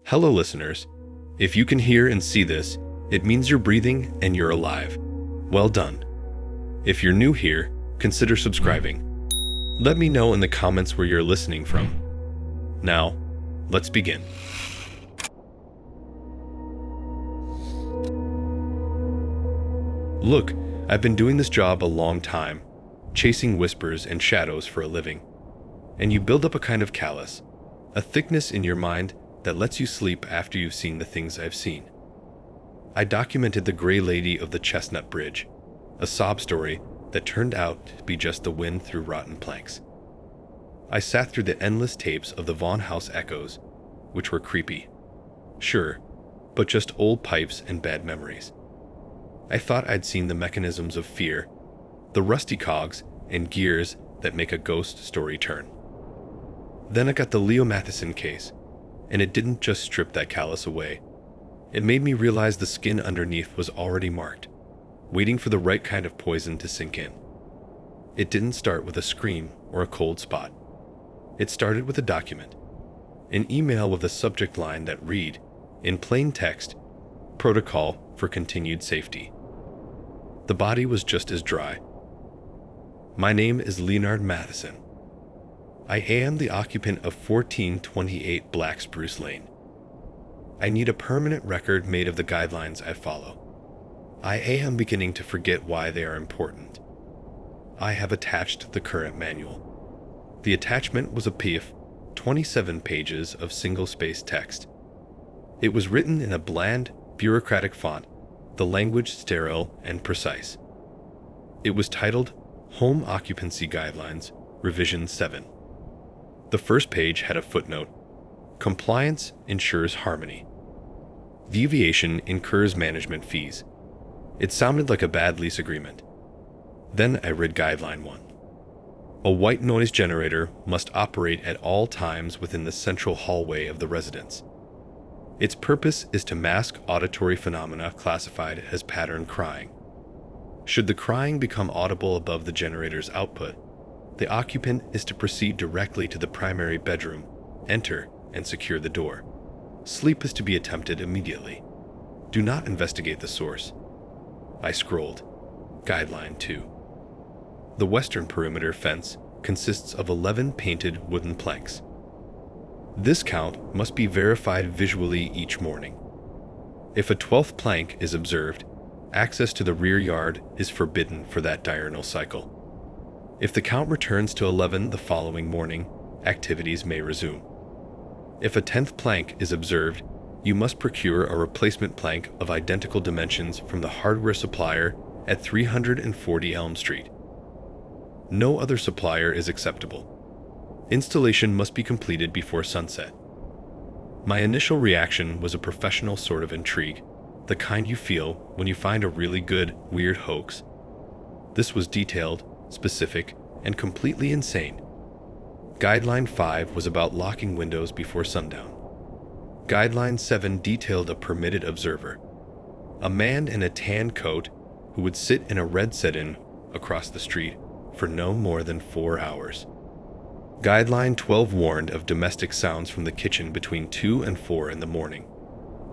Hello, listeners. If you can hear and see this, it means you're breathing and you're alive. Well done. If you're new here, consider subscribing. Let me know in the comments where you're listening from. Now, let's begin. Look, I've been doing this job a long time, chasing whispers and shadows for a living. And you build up a kind of callus, a thickness in your mind that lets you sleep after you've seen the things I've seen. I documented the Gray Lady of the Chestnut Bridge, a sob story that turned out to be just the wind through rotten planks. I sat through the endless tapes of the Vaughan House echoes, which were creepy. Sure, but just old pipes and bad memories. I thought I'd seen the mechanisms of fear, the rusty cogs and gears that make a ghost story turn. Then I got the Leo Matheson case, and it didn't just strip that callus away. It made me realize the skin underneath was already marked, waiting for the right kind of poison to sink in. It didn't start with a scream or a cold spot. It started with a document, an email with a subject line that read, in plain text, "Protocol for continued safety." The body was just as dry. My name is Leonard Matheson. I am the occupant of 1428 Black Spruce Lane. I need a permanent record made of the guidelines I follow. I am beginning to forget why they are important. I have attached the current manual. The attachment was a PDF, 27 pages of single-space text. It was written in a bland, bureaucratic font, the language sterile and precise. It was titled Home Occupancy Guidelines, Revision 7. The first page had a footnote. Compliance ensures harmony. Deviation incurs management fees. It sounded like a bad lease agreement. Then I read Guideline 1. A white noise generator must operate at all times within the central hallway of the residence. Its purpose is to mask auditory phenomena classified as pattern crying. Should the crying become audible above the generator's output, the occupant is to proceed directly to the primary bedroom, enter, and secure the door. Sleep is to be attempted immediately. Do not investigate the source. I scrolled. Guideline 2. The western perimeter fence consists of 11 painted wooden planks. This count must be verified visually each morning. If a 12th plank is observed, access to the rear yard is forbidden for that diurnal cycle. If the count returns to 11 the following morning, activities may resume. If a 10th plank is observed, you must procure a replacement plank of identical dimensions from the hardware supplier at 340 Elm Street. No other supplier is acceptable. Installation must be completed before sunset. My initial reaction was a professional sort of intrigue, the kind you feel when you find a really good, weird hoax. This was detailed, specific, and completely insane. Guideline 5 was about locking windows before sundown. Guideline 7 detailed a permitted observer, a man in a tan coat who would sit in a red sit-in across the street for no more than 4 hours. Guideline 12 warned of domestic sounds from the kitchen between 2 and 4 in the morning,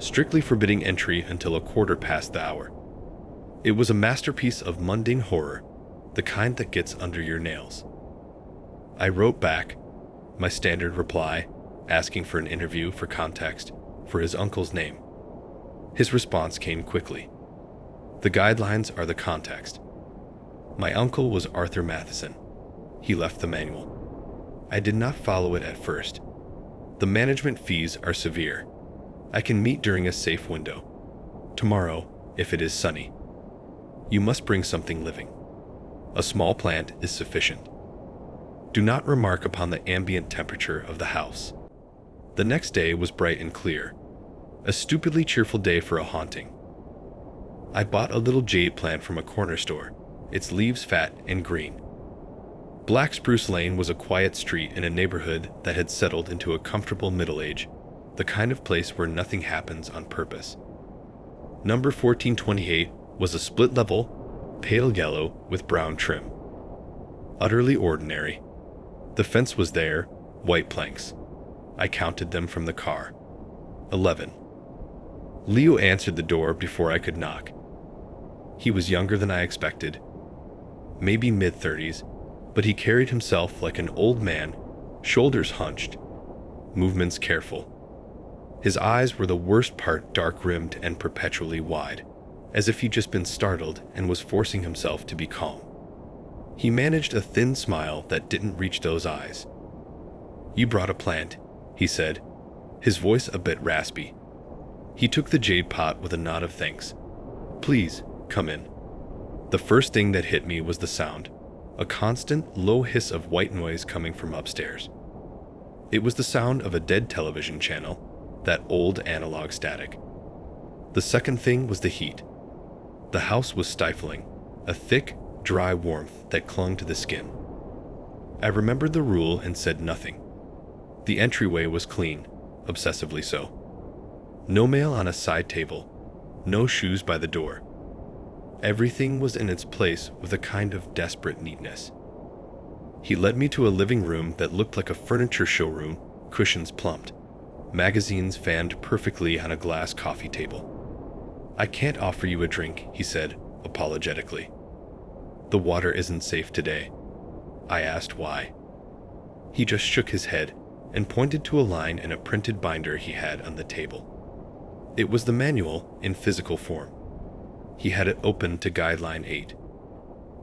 strictly forbidding entry until a quarter past the hour. It was a masterpiece of mundane horror, the kind that gets under your nails. I wrote back, my standard reply, asking for an interview for context for his uncle's name. His response came quickly. The guidelines are the context. My uncle was Arthur Matheson. He left the manual. I did not follow it at first. The management fees are severe. I can meet during a safe window. Tomorrow, if it is sunny. You must bring something living. A small plant is sufficient. Do not remark upon the ambient temperature of the house. The next day was bright and clear. A stupidly cheerful day for a haunting. I bought a little jade plant from a corner store, its leaves fat and green. Black Spruce Lane was a quiet street in a neighborhood that had settled into a comfortable middle age, the kind of place where nothing happens on purpose. Number 1428 was a split level, pale yellow with brown trim. Utterly ordinary. The fence was there, white planks. I counted them from the car. 11. Leo answered the door before I could knock. He was younger than I expected, maybe mid-30s, but he carried himself like an old man, shoulders hunched, movements careful. His eyes were the worst part dark-rimmed and perpetually wide, as if he'd just been startled and was forcing himself to be calm. He managed a thin smile that didn't reach those eyes. "You brought a plant," he said, his voice a bit raspy. He took the jade pot with a nod of thanks. "Please, come in." The first thing that hit me was the sound, a constant, low hiss of white noise coming from upstairs. It was the sound of a dead television channel, that old analog static. The second thing was the heat. The house was stifling, a thick, dry warmth that clung to the skin. I remembered the rule and said nothing. The entryway was clean, obsessively so. No mail on a side table, no shoes by the door. Everything was in its place with a kind of desperate neatness. He led me to a living room that looked like a furniture showroom, cushions plumped, magazines fanned perfectly on a glass coffee table. "I can't offer you a drink," he said, apologetically. "The water isn't safe today." I asked why. He just shook his head and pointed to a line in a printed binder he had on the table. It was the manual in physical form. He had it open to Guideline 8.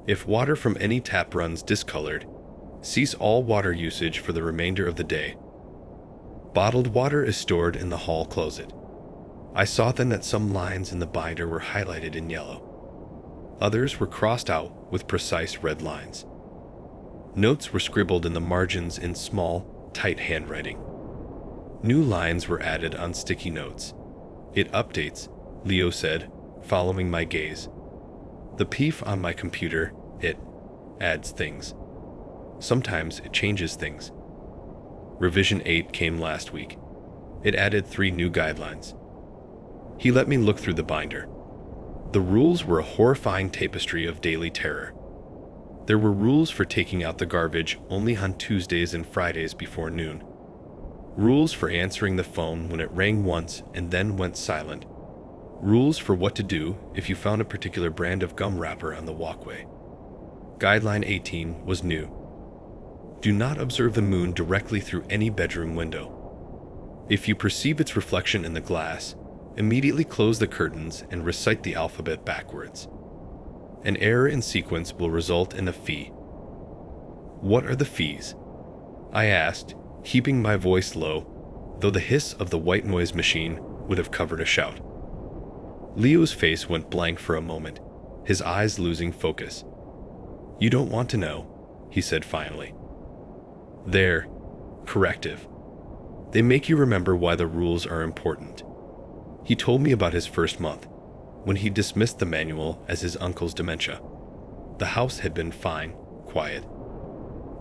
If water from any tap runs discolored, cease all water usage for the remainder of the day. Bottled water is stored in the hall closet. I saw then that some lines in the binder were highlighted in yellow. Others were crossed out with precise red lines. Notes were scribbled in the margins in small, tight handwriting. New lines were added on sticky notes. "It updates," Leo said, following my gaze. "The PIF on my computer, it adds things. Sometimes it changes things. Revision 8 came last week. It added 3 new guidelines." He let me look through the binder. The rules were a horrifying tapestry of daily terror. There were rules for taking out the garbage only on Tuesdays and Fridays before noon. Rules for answering the phone when it rang once and then went silent. Rules for what to do if you found a particular brand of gum wrapper on the walkway. Guideline 18 was new. Do not observe the moon directly through any bedroom window. If you perceive its reflection in the glass, immediately close the curtains and recite the alphabet backwards. An error in sequence will result in a fee. "What are the fees?" I asked, keeping my voice low, though the hiss of the white noise machine would have covered a shout. Leo's face went blank for a moment, his eyes losing focus. "You don't want to know," he said finally. "They're corrective. They make you remember why the rules are important." He told me about his first month, when he dismissed the manual as his uncle's dementia. The house had been fine, quiet.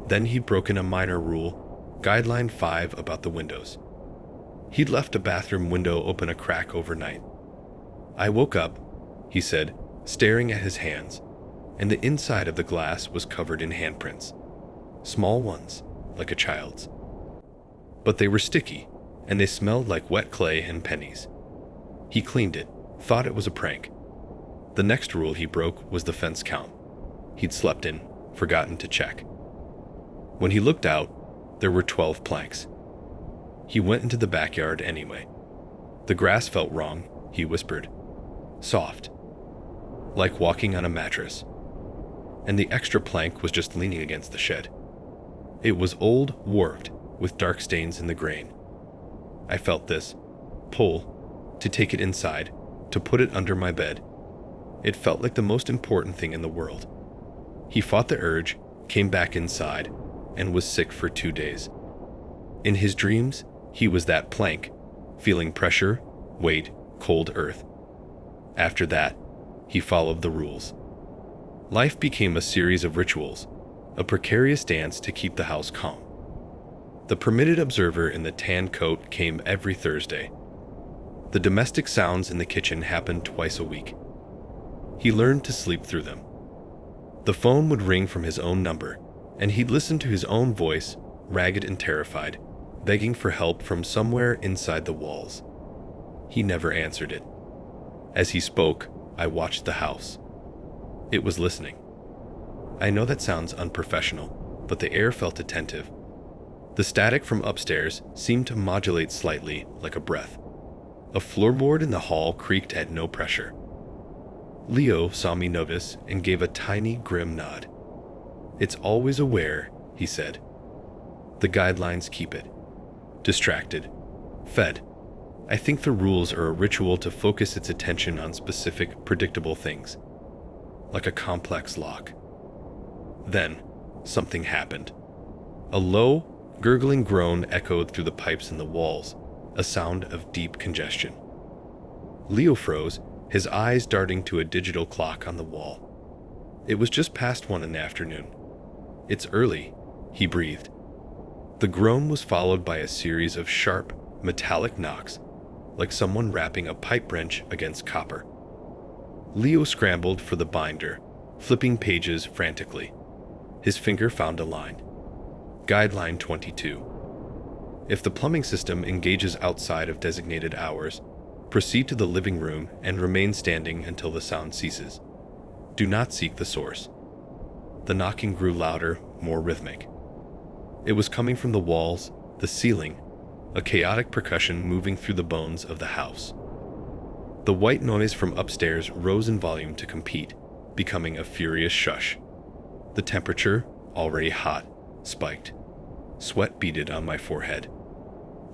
Then he'd broken a minor rule, Guideline 5 about the windows. He'd left a bathroom window open a crack overnight. "I woke up," he said, staring at his hands, and the inside of the glass was covered in handprints. Small ones, like a child's. But they were sticky, and they smelled like wet clay and pennies. He cleaned it, thought it was a prank. The next rule he broke was the fence count. He'd slept in, forgotten to check. When he looked out, there were 12 planks. He went into the backyard anyway. The grass felt wrong, he whispered. Soft. Like walking on a mattress. And the extra plank was just leaning against the shed. It was old, warped, with dark stains in the grain. I felt this pull to take it inside, to put it under my bed. It felt like the most important thing in the world. He fought the urge, came back inside, and was sick for 2 days. In his dreams, he was that plank, feeling pressure, weight, cold earth. After that, he followed the rules. Life became a series of rituals, a precarious dance to keep the house calm. The permitted observer in the tan coat came every Thursday. The domestic sounds in the kitchen happened twice a week. He learned to sleep through them. The phone would ring from his own number, and he'd listen to his own voice, ragged and terrified, begging for help from somewhere inside the walls. He never answered it. As he spoke, I watched the house. It was listening. I know that sounds unprofessional, but the air felt attentive. The static from upstairs seemed to modulate slightly, like a breath. A floorboard in the hall creaked at no pressure. Leo saw me notice and gave a tiny, grim nod. "It's always aware," he said. "The guidelines keep it. Distracted. Fed. I think the rules are a ritual to focus its attention on specific, predictable things. Like a complex lock." Then, something happened. A low, gurgling groan echoed through the pipes in the walls, a sound of deep congestion. Leo froze, his eyes darting to a digital clock on the wall. It was just past 1 in the afternoon. "It's early," he breathed. The groan was followed by a series of sharp, metallic knocks, like someone rapping a pipe wrench against copper. Leo scrambled for the binder, flipping pages frantically. His finger found a line. Guideline 22. If the plumbing system engages outside of designated hours, proceed to the living room and remain standing until the sound ceases. Do not seek the source. The knocking grew louder, more rhythmic. It was coming from the walls, the ceiling, a chaotic percussion moving through the bones of the house. The white noise from upstairs rose in volume to compete, becoming a furious shush. The temperature, already hot, spiked. Sweat beaded on my forehead.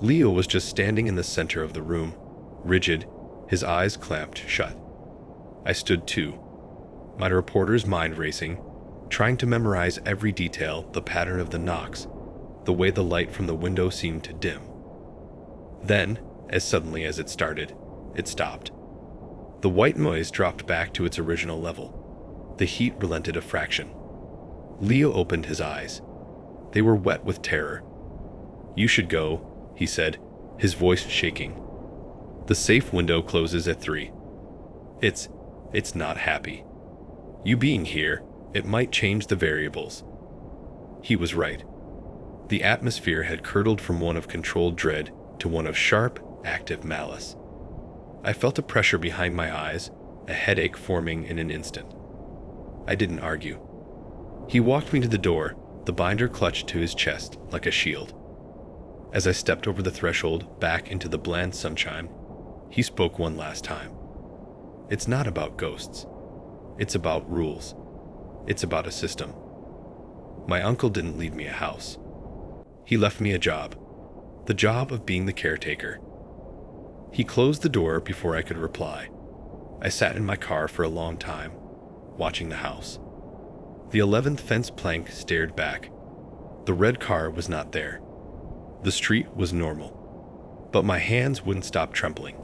Leo was just standing in the center of the room, rigid, his eyes clamped shut. I stood too, my reporter's mind racing, trying to memorize every detail, the pattern of the knocks, the way the light from the window seemed to dim. Then, as suddenly as it started, it stopped. The white noise dropped back to its original level. The heat relented a fraction. Leo opened his eyes. They were wet with terror. "You should go," he said, his voice shaking. "The safe window closes at 3. It's not happy. You being here, it might change the variables." He was right. The atmosphere had curdled from one of controlled dread to one of sharp, active malice. I felt a pressure behind my eyes, a headache forming in an instant. I didn't argue. He walked me to the door, the binder clutched to his chest like a shield. As I stepped over the threshold back into the bland sunshine, he spoke one last time. "It's not about ghosts. It's about rules. It's about a system. My uncle didn't leave me a house. He left me a job. The job of being the caretaker." He closed the door before I could reply. I sat in my car for a long time, watching the house. The 11th fence plank stared back. The red car was not there. The street was normal. But my hands wouldn't stop trembling.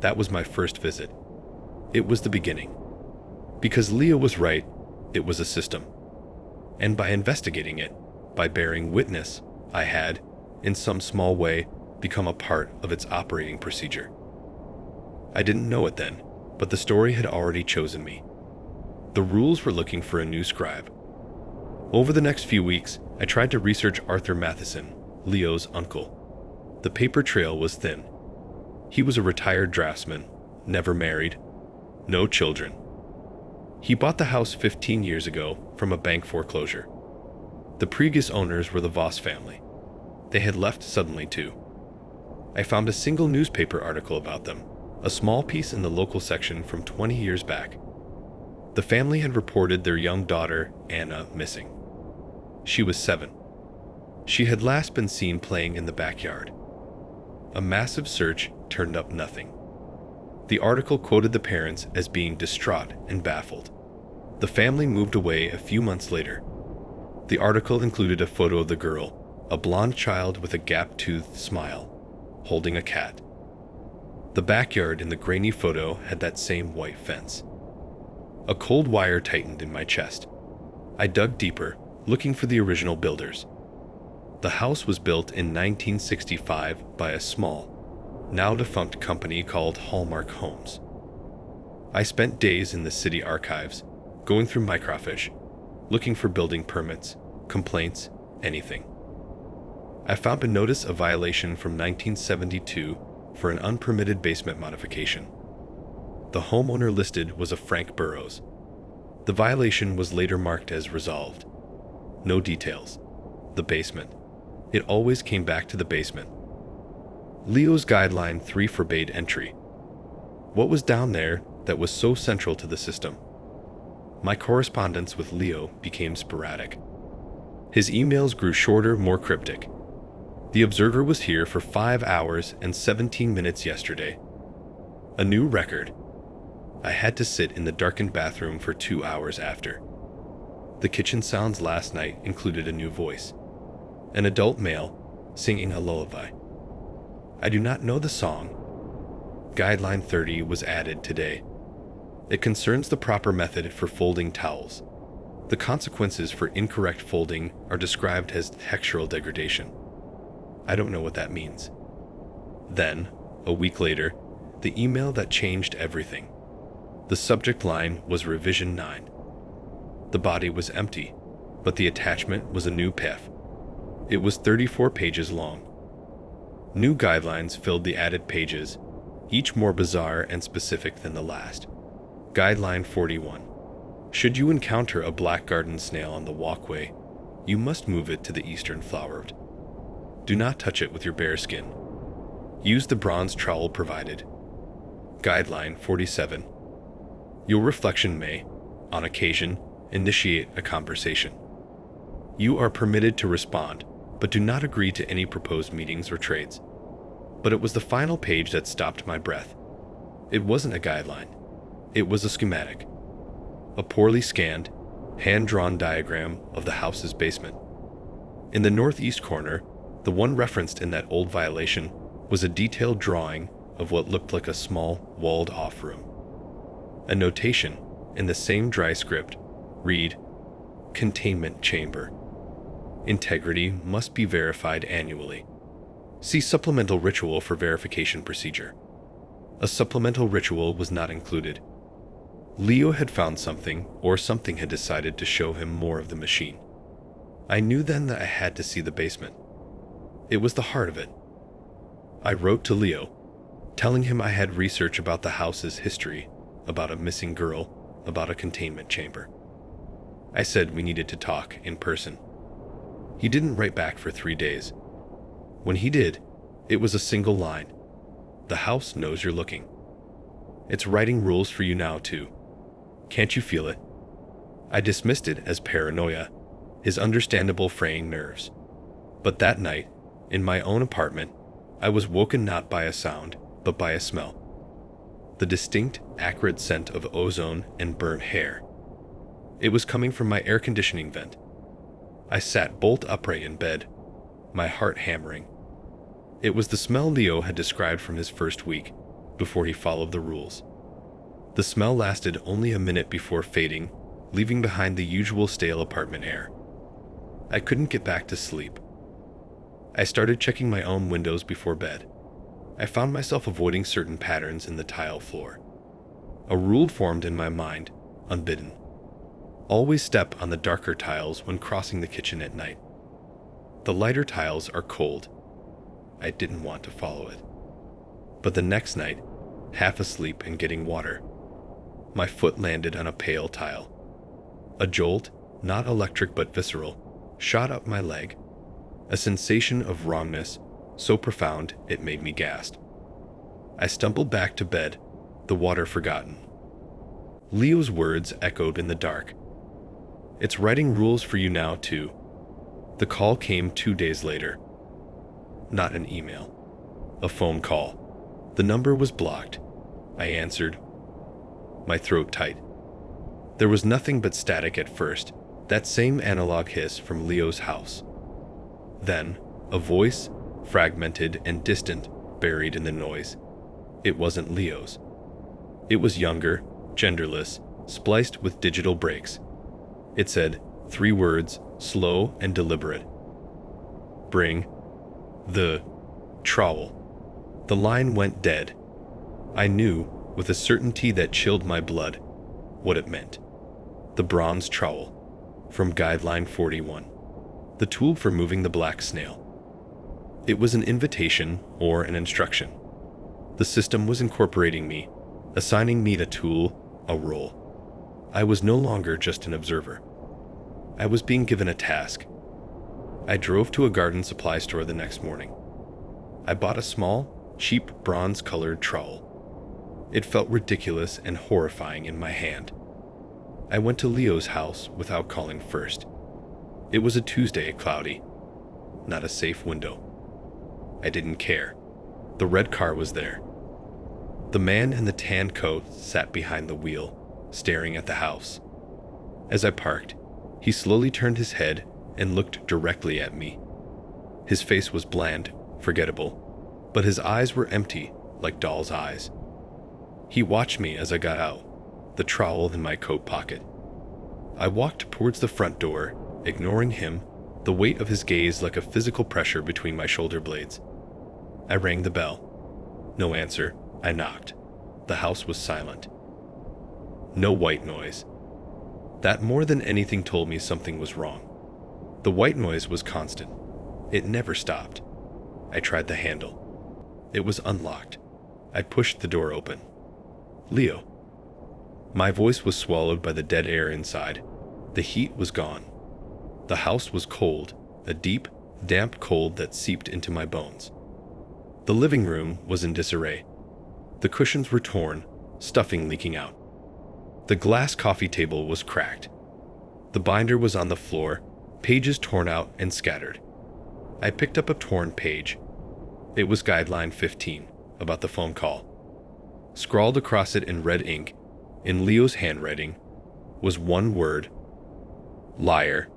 That was my first visit. It was the beginning. Because Leo was right, it was a system. And by investigating it, by bearing witness, I had, in some small way, become a part of its operating procedure. I didn't know it then, but the story had already chosen me. The rules were looking for a new scribe. Over the next few weeks, I tried to research Arthur Matheson, Leo's uncle. The paper trail was thin. He was a retired draftsman, never married, no children. He bought the house 15 years ago from a bank foreclosure. The previous owners were the Voss family. They had left suddenly too. I found a single newspaper article about them, a small piece in the local section from 20 years back. The family had reported their young daughter, Anna, missing. She was 7. She had last been seen playing in the backyard. A massive search turned up nothing. The article quoted the parents as being distraught and baffled. The family moved away a few months later. The article included a photo of the girl, a blonde child with a gap-toothed smile, holding a cat. The backyard in the grainy photo had that same white fence. A cold wire tightened in my chest. I dug deeper, looking for the original builders. The house was built in 1965 by a small, now-defunct company called Hallmark Homes. I spent days in the city archives, going through microfiche, looking for building permits, complaints, anything. I found a notice of violation from 1972 for an unpermitted basement modification. The homeowner listed was a Frank Burrows. The violation was later marked as resolved. No details. The basement. It always came back to the basement. Leo's Guideline 3 forbade entry. What was down there that was so central to the system? My correspondence with Leo became sporadic. His emails grew shorter, more cryptic. The observer was here for 5 hours and 17 minutes yesterday. A new record. I had to sit in the darkened bathroom for 2 hours after. The kitchen sounds last night included a new voice. An adult male singing a lullaby. I do not know the song. Guideline 30 was added today. It concerns the proper method for folding towels. The consequences for incorrect folding are described as textural degradation. I don't know what that means. Then, a week later, the email that changed everything. The subject line was Revision 9. The body was empty, but the attachment was a new PIF. It was 34 pages long. New guidelines filled the added pages, each more bizarre and specific than the last. Guideline 41. Should you encounter a black garden snail on the walkway, you must move it to the eastern flowered. Do not touch it with your bare skin. Use the bronze trowel provided. Guideline 47. Your reflection may, on occasion, initiate a conversation. You are permitted to respond, but do not agree to any proposed meetings or trades. But it was the final page that stopped my breath. It wasn't a guideline. It was a schematic. A poorly scanned, hand-drawn diagram of the house's basement. In the northeast corner, the one referenced in that old violation, was a detailed drawing of what looked like a small, walled-off room. A notation, in the same dry script, read, Containment Chamber. Integrity must be verified annually. See supplemental ritual for verification procedure. A supplemental ritual was not included. Leo had found something, or something had decided to show him more of the machine. I knew then that I had to see the basement. It was the heart of it. I wrote to Leo, telling him I had research about the house's history, about a missing girl, about a containment chamber. I said we needed to talk in person. He didn't write back for 3 days. When he did, it was a single line. The house knows you're looking. It's writing rules for you now, too. Can't you feel it? I dismissed it as paranoia, his understandable fraying nerves. But that night, in my own apartment, I was woken not by a sound, but by a smell. The distinct, acrid scent of ozone and burnt hair. It was coming from my air conditioning vent. I sat bolt upright in bed, my heart hammering. It was the smell Leo had described from his first week, before he followed the rules. The smell lasted only a minute before fading, leaving behind the usual stale apartment air. I couldn't get back to sleep. I started checking my own windows before bed. I found myself avoiding certain patterns in the tile floor. A rule formed in my mind, unbidden. Always step on the darker tiles when crossing the kitchen at night. The lighter tiles are cold. I didn't want to follow it. But the next night, half asleep and getting water, my foot landed on a pale tile. A jolt, not electric but visceral, shot up my leg. A sensation of wrongness, so profound it made me gasp. I stumbled back to bed, the water forgotten. Leo's words echoed in the dark. It's writing rules for you now, too. The call came 2 days later. Not an email. A phone call. The number was blocked. I answered. My throat tight. There was nothing but static at first, that same analog hiss from Leo's house. Then, a voice, fragmented and distant, buried in the noise. It wasn't Leo's. It was younger, genderless, spliced with digital breaks. It said 3 words, slow and deliberate. Bring the trowel. The line went dead. I knew, with a certainty that chilled my blood, what it meant. The bronze trowel, from Guideline 41. The tool for moving the black snail. It was an invitation or an instruction. The system was incorporating me, assigning me a tool, a role. I was no longer just an observer. I was being given a task. I drove to a garden supply store the next morning. I bought a small, cheap bronze-colored trowel. It felt ridiculous and horrifying in my hand. I went to Leo's house without calling first. It was a Tuesday, cloudy. Not a safe window. I didn't care. The red car was there. The man in the tan coat sat behind the wheel, staring at the house. As I parked, he slowly turned his head and looked directly at me. His face was bland, forgettable, but his eyes were empty, like doll's eyes. He watched me as I got out, the trowel in my coat pocket. I walked towards the front door, ignoring him, the weight of his gaze like a physical pressure between my shoulder blades. I rang the bell. No answer. I knocked. The house was silent. No white noise. That more than anything told me something was wrong. The white noise was constant. It never stopped. I tried the handle. It was unlocked. I pushed the door open. Leo. My voice was swallowed by the dead air inside. The heat was gone. The house was cold, a deep, damp cold that seeped into my bones. The living room was in disarray. The cushions were torn, stuffing leaking out. The glass coffee table was cracked. The binder was on the floor, pages torn out and scattered. I picked up a torn page. It was Guideline 15, about the phone call. Scrawled across it in red ink, in Leo's handwriting, was one word: liar.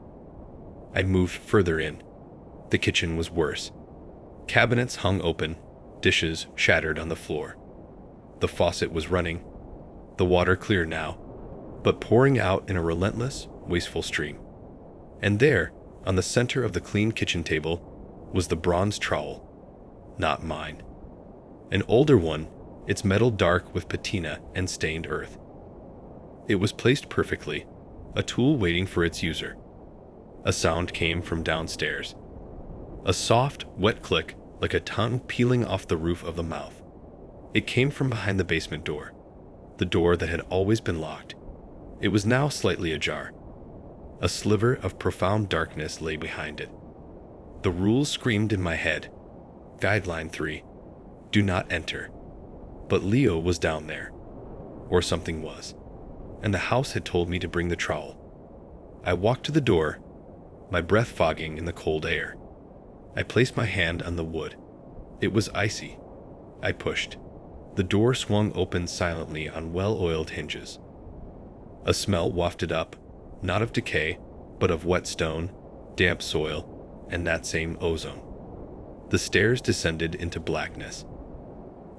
I moved further in. The kitchen was worse. Cabinets hung open, dishes shattered on the floor. The faucet was running, the water clear now, but pouring out in a relentless, wasteful stream. And there, on the center of the clean kitchen table, was the bronze trowel. Not mine. An older one, its metal dark with patina and stained earth. It was placed perfectly, a tool waiting for its user. A sound came from downstairs. A soft, wet click like a tongue peeling off the roof of the mouth. It came from behind the basement door, the door that had always been locked. It was now slightly ajar. A sliver of profound darkness lay behind it. The rules screamed in my head. Guideline 3. Do not enter. But Leo was down there. Or something was. And the house had told me to bring the trowel. I walked to the door, my breath fogging in the cold air. I placed my hand on the wood. It was icy. I pushed. The door swung open silently on well-oiled hinges. A smell wafted up, not of decay, but of wet stone, damp soil, and that same ozone. The stairs descended into blackness.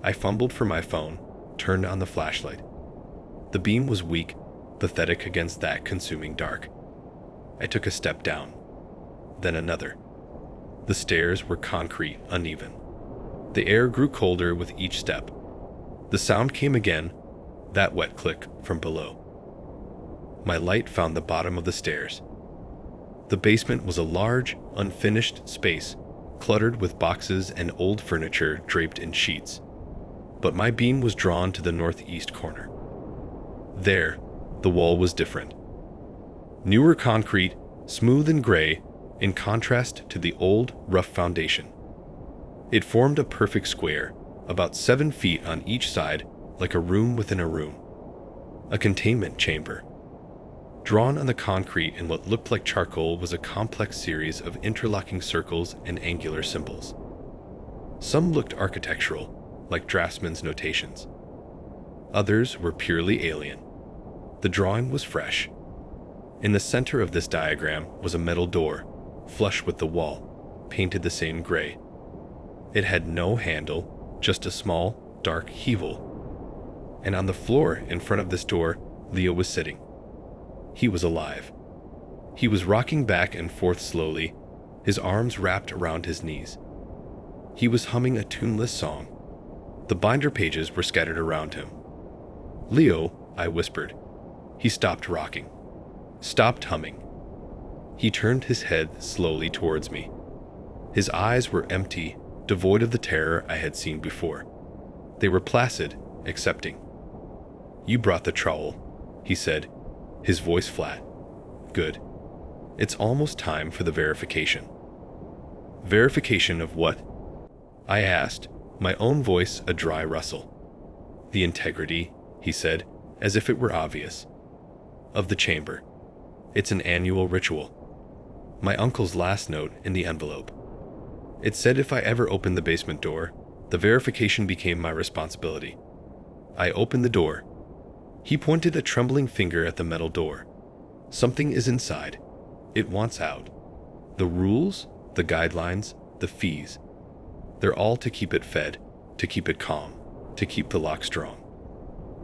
I fumbled for my phone, turned on the flashlight. The beam was weak, pathetic against that consuming dark. I took a step down, then another. The stairs were concrete, uneven. The air grew colder with each step. The sound came again, that wet click from below. My light found the bottom of the stairs. The basement was a large, unfinished space, cluttered with boxes and old furniture draped in sheets. But my beam was drawn to the northeast corner. There, the wall was different. Newer concrete, smooth and gray, in contrast to the old, rough foundation. It formed a perfect square, about 7 feet on each side, like a room within a room. A containment chamber. Drawn on the concrete in what looked like charcoal was a complex series of interlocking circles and angular symbols. Some looked architectural, like draftsman's notations. Others were purely alien. The drawing was fresh. In the center of this diagram was a metal door, flush with the wall, painted the same gray. It had no handle, just a small, dark hevel. And on the floor in front of this door, Leo was sitting. He was alive. He was rocking back and forth slowly, his arms wrapped around his knees. He was humming a tuneless song. The binder pages were scattered around him. "Leo," I whispered. He stopped rocking, stopped humming. He turned his head slowly towards me. His eyes were empty, devoid of the terror I had seen before. They were placid, accepting. "You brought the trowel," he said, his voice flat. "Good. It's almost time for the verification." "Verification of what?" I asked, my own voice a dry rustle. "The integrity," he said, as if it were obvious, "of the chamber. It's an annual ritual." My uncle's last note in the envelope. It said if I ever opened the basement door, the verification became my responsibility. I opened the door. He pointed a trembling finger at the metal door. "Something is inside. It wants out. The rules, the guidelines, the fees. They're all to keep it fed, to keep it calm, to keep the lock strong.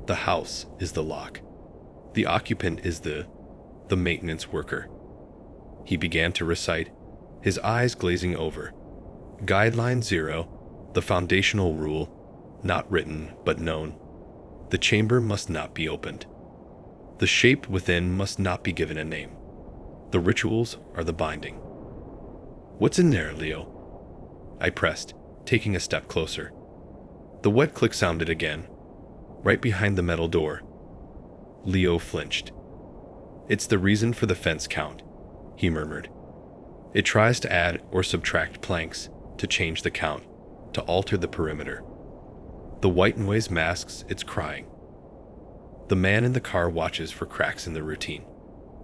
The house is the lock. The occupant is the maintenance worker." He began to recite, his eyes glazing over. Guideline 0, the foundational rule, not written but known. The chamber must not be opened. The shape within must not be given a name. The rituals are the binding. "What's in there, Leo?" I pressed, taking a step closer. The wet click sounded again, right behind the metal door. Leo flinched. "It's the reason for the fence count," he murmured. "It tries to add or subtract planks, to change the count, to alter the perimeter. The white noise masks its crying. The man in the car watches for cracks in the routine.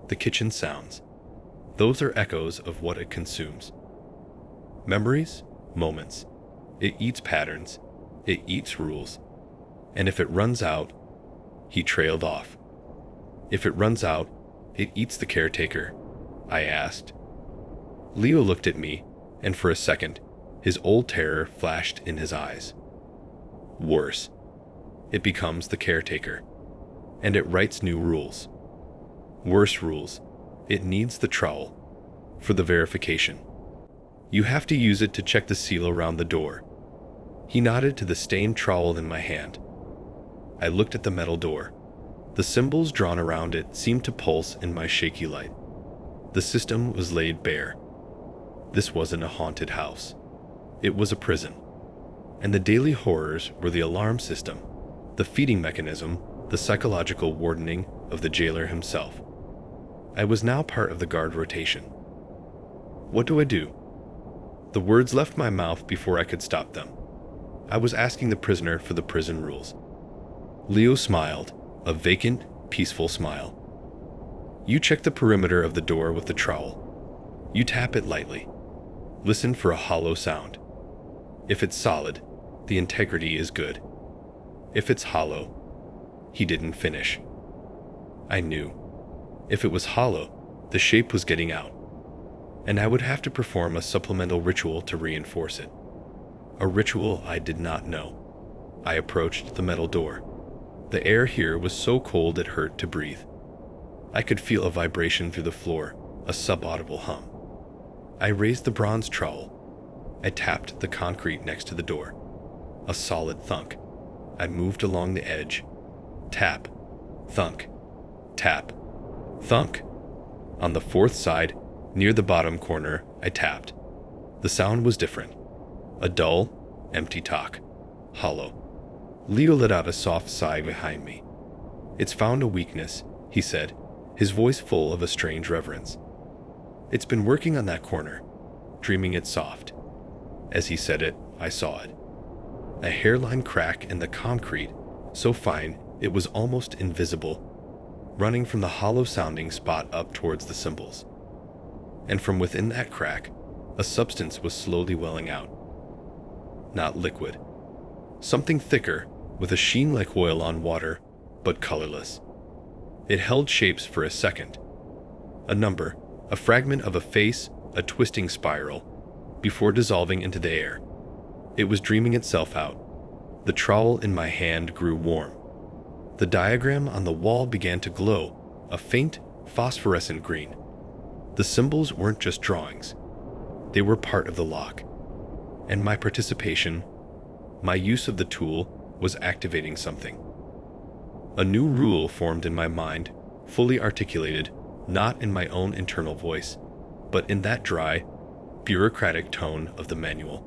The kitchen sounds. Those are echoes of what it consumes. Memories, moments. It eats patterns. It eats rules. And if it runs out," he trailed off. "If it runs out, it eats the caretaker," I asked. Leo looked at me, and for a second, his old terror flashed in his eyes. "Worse. It becomes the caretaker. And it writes new rules. Worse rules. It needs the trowel. For the verification. You have to use it to check the seal around the door." He nodded to the stained trowel in my hand. I looked at the metal door. The symbols drawn around it seemed to pulse in my shaky light. The system was laid bare. This wasn't a haunted house. It was a prison. And the daily horrors were the alarm system, the feeding mechanism, the psychological wardening of the jailer himself. I was now part of the guard rotation. What do I do? The words left my mouth before I could stop them. I was asking the prisoner for the prison rules. Leo smiled, a vacant, peaceful smile. "You check the perimeter of the door with the trowel. You tap it lightly. Listen for a hollow sound. If it's solid, the integrity is good. If it's hollow..." He didn't finish. I knew. If it was hollow, the shape was getting out. And I would have to perform a supplemental ritual to reinforce it. A ritual I did not know. I approached the metal door. The air here was so cold it hurt to breathe. I could feel a vibration through the floor, a subaudible hum. I raised the bronze trowel. I tapped the concrete next to the door. A solid thunk. I moved along the edge. Tap. Thunk. Tap. Thunk. On the fourth side, near the bottom corner, I tapped. The sound was different. A dull, empty talk. Hollow. Leo let out a soft sigh behind me. "It's found a weakness," he said, his voice full of a strange reverence. "It's been working on that corner, dreaming it soft." As he said it, I saw it. A hairline crack in the concrete, so fine it was almost invisible, running from the hollow-sounding spot up towards the symbols. And from within that crack, a substance was slowly welling out. Not liquid. Something thicker, with a sheen like oil on water, but colorless. It held shapes for a second. A number, a fragment of a face, a twisting spiral, before dissolving into the air. It was dreaming itself out. The trowel in my hand grew warm. The diagram on the wall began to glow, a faint, phosphorescent green. The symbols weren't just drawings. They were part of the lock. And my participation, my use of the tool, was activating something. A new rule formed in my mind, fully articulated, not in my own internal voice, but in that dry, bureaucratic tone of the manual.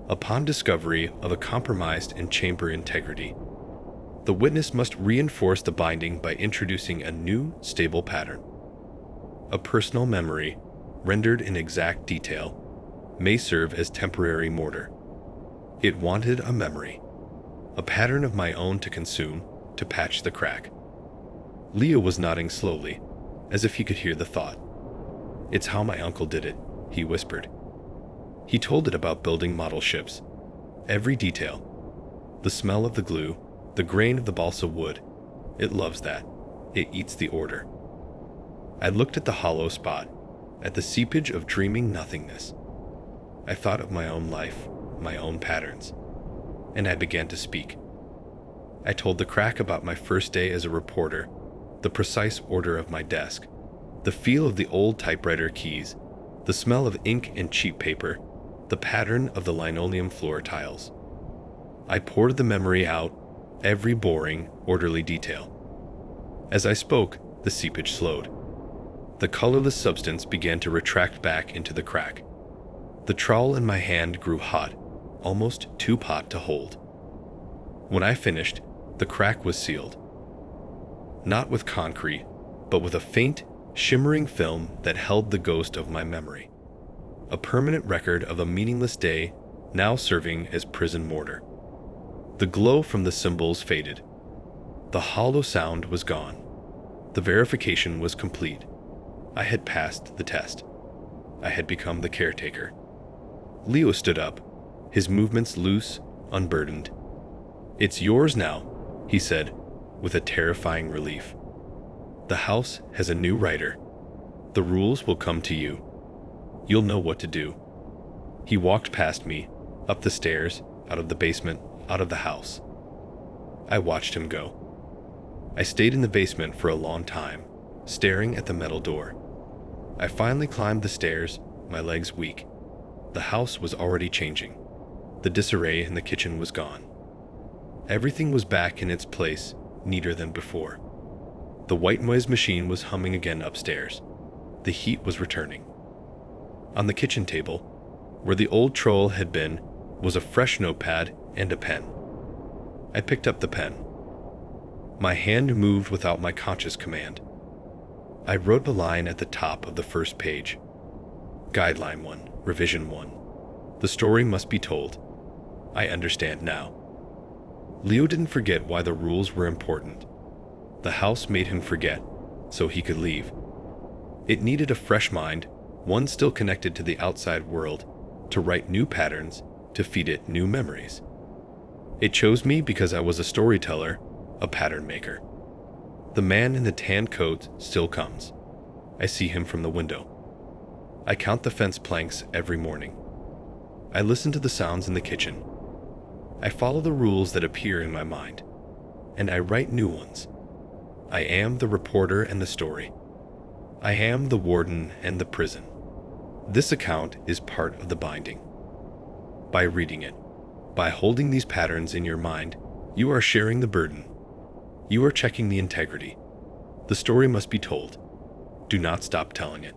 Upon discovery of a compromised in chamber integrity, the witness must reinforce the binding by introducing a new, stable pattern. A personal memory, rendered in exact detail, may serve as temporary mortar. It wanted a memory, a pattern of my own to consume, to patch the crack. Leo was nodding slowly, as if he could hear the thought. "It's how my uncle did it," he whispered. He told it about building model ships. Every detail. The smell of the glue, the grain of the balsa wood. It loves that. It eats the order. I looked at the hollow spot, at the seepage of dreaming nothingness. I thought of my own life, my own patterns, and I began to speak. I told the crack about my first day as a reporter, the precise order of my desk, the feel of the old typewriter keys, the smell of ink and cheap paper, the pattern of the linoleum floor tiles. I poured the memory out, every boring, orderly detail. As I spoke, the seepage slowed. The colorless substance began to retract back into the crack. The trowel in my hand grew hot, almost too hot to hold. When I finished, the crack was sealed. Not with concrete, but with a faint, shimmering film that held the ghost of my memory. A permanent record of a meaningless day, now serving as prison mortar. The glow from the symbols faded. The hollow sound was gone. The verification was complete. I had passed the test. I had become the caretaker. Leo stood up, his movements loose, unburdened. "It's yours now," he said, with a terrifying relief. "The house has a new writer. The rules will come to you. You'll know what to do." He walked past me, up the stairs, out of the basement, out of the house. I watched him go. I stayed in the basement for a long time, staring at the metal door. I finally climbed the stairs, my legs weak. The house was already changing. The disarray in the kitchen was gone. Everything was back in its place, neater than before. The white noise machine was humming again upstairs. The heat was returning. On the kitchen table, where the old troll had been, was a fresh notepad and a pen. I picked up the pen. My hand moved without my conscious command. I wrote a line at the top of the first page. Guideline 1, Revision 1. The story must be told. I understand now. Leo didn't forget why the rules were important. The house made him forget, so he could leave. It needed a fresh mind, one still connected to the outside world, to write new patterns, to feed it new memories. It chose me because I was a storyteller, a pattern maker. The man in the tan coat still comes. I see him from the window. I count the fence planks every morning. I listen to the sounds in the kitchen. I follow the rules that appear in my mind, and I write new ones. I am the reporter and the story. I am the warden and the prison. This account is part of the binding. By reading it, by holding these patterns in your mind, you are sharing the burden. You are checking the integrity. The story must be told. Do not stop telling it.